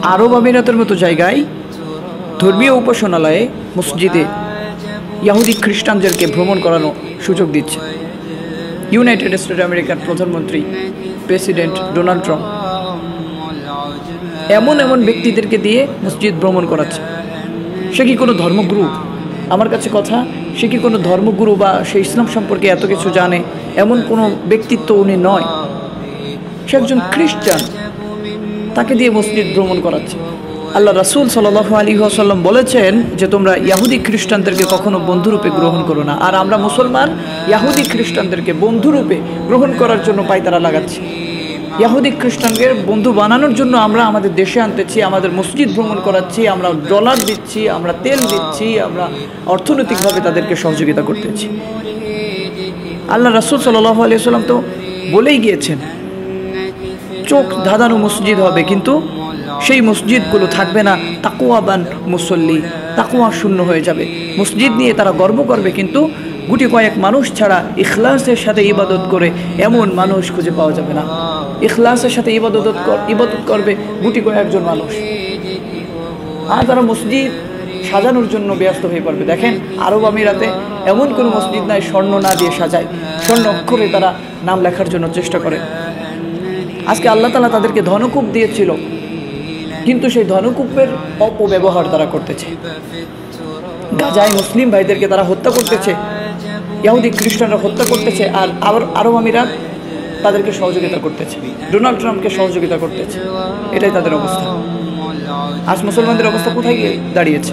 আরব আমিরাতের মতো জায়গায় ধর্মীয় উপাসনালয়ে মসজিদে ইহুদি খ্রিস্টানদেরকে ভ্রমণ করানোর সুযোগ দিচ্ছে ইউনাইটেড স্টেট আমেরিকার প্রধানমন্ত্রী প্রেসিডেন্ট ডোনাল্ড ট্রাম্প এমন এমন ব্যক্তিদেরকে দিয়ে মসজিদ ভ্রমণ করাচ্ছে। সে কি কোনো ধর্মগুরু? আমার কাছে কথা, সে কি কোনো ধর্মগুরু বা সে ইসলাম সম্পর্কে এত কিছু জানে এমন কোনো ব্যক্তিত্ব উনি নয়। সে একজন খ্রিস্টান, তাকে দিয়ে মসজিদ ভ্রমণ করাচ্ছে। আল্লাহ রাসূল সাল্লাল্লাহু আলাইহি ওয়াসাল্লাম বলেছেন যে তোমরা ইহুদি খ্রিস্টানদেরকে কখনো বন্ধুরূপে গ্রহণ করো না। আর আমরা মুসলমান ইহুদি খ্রিস্টানদেরকে বন্ধুরূপে গ্রহণ করার জন্য পায়তারা লাগাচ্ছি। ইহুদি খ্রিস্টানদের বন্ধু বানানোর জন্য আমরা আমাদের দেশে আনতেছি, আমাদের মসজিদ ভ্রমণ করাচ্ছি, আমরা ডলার দিচ্ছি, আমরা তেল দিচ্ছি, আমরা অর্থনৈতিকভাবে তাদেরকে সহযোগিতা করতেছি। আল্লাহ রাসূল সাল্লাল্লাহু আলাইহি ওয়াসাল্লাম তো বলেই গিয়েছেন চোখ ধাঁধানো মসজিদ হবে, কিন্তু সেই মসজিদগুলো থাকবে না তাকওয়াবান মুসল্লি, তাকওয়া শূন্য হয়ে যাবে। মসজিদ নিয়ে তারা গর্ব করবে, কিন্তু গুটি কয়েক মানুষ ছাড়া ইখলাসের সাথে ইবাদত করে এমন মানুষ খুঁজে পাওয়া যাবে না। ইখলাসের সাথে ইবাদত করবে গুটি কয়েকজন মানুষ, আর তারা মসজিদ সাজানোর জন্য ব্যস্ত হয়ে পড়বে। দেখেন আরব আমিরাতে এমন কোনো মসজিদ নাই স্বর্ণ না দিয়ে সাজায়, স্বর্ণ অক্ষরে তারা নাম লেখার জন্য চেষ্টা করে। আজকে আল্লাহ তাআলা তাদেরকে ধনকূপ দিয়েছিল, কিন্তু সেই ধনকূপের অপব্যবহার তারা করতেছে। গাজায় মুসলিম ভাইদেরকে তারা হত্যা করতেছে, ইহুদি খ্রিস্টানরা হত্যা করতেছে, আর আরব আমিরাত তাদেরকে সহযোগিতা করতেছে, ডোনাল্ড ট্রাম্পকে সহযোগিতা করতেছে। এটাই তাদের অবস্থা। আজ মুসলমানদের অবস্থা কোথায় গিয়ে দাঁড়িয়েছে?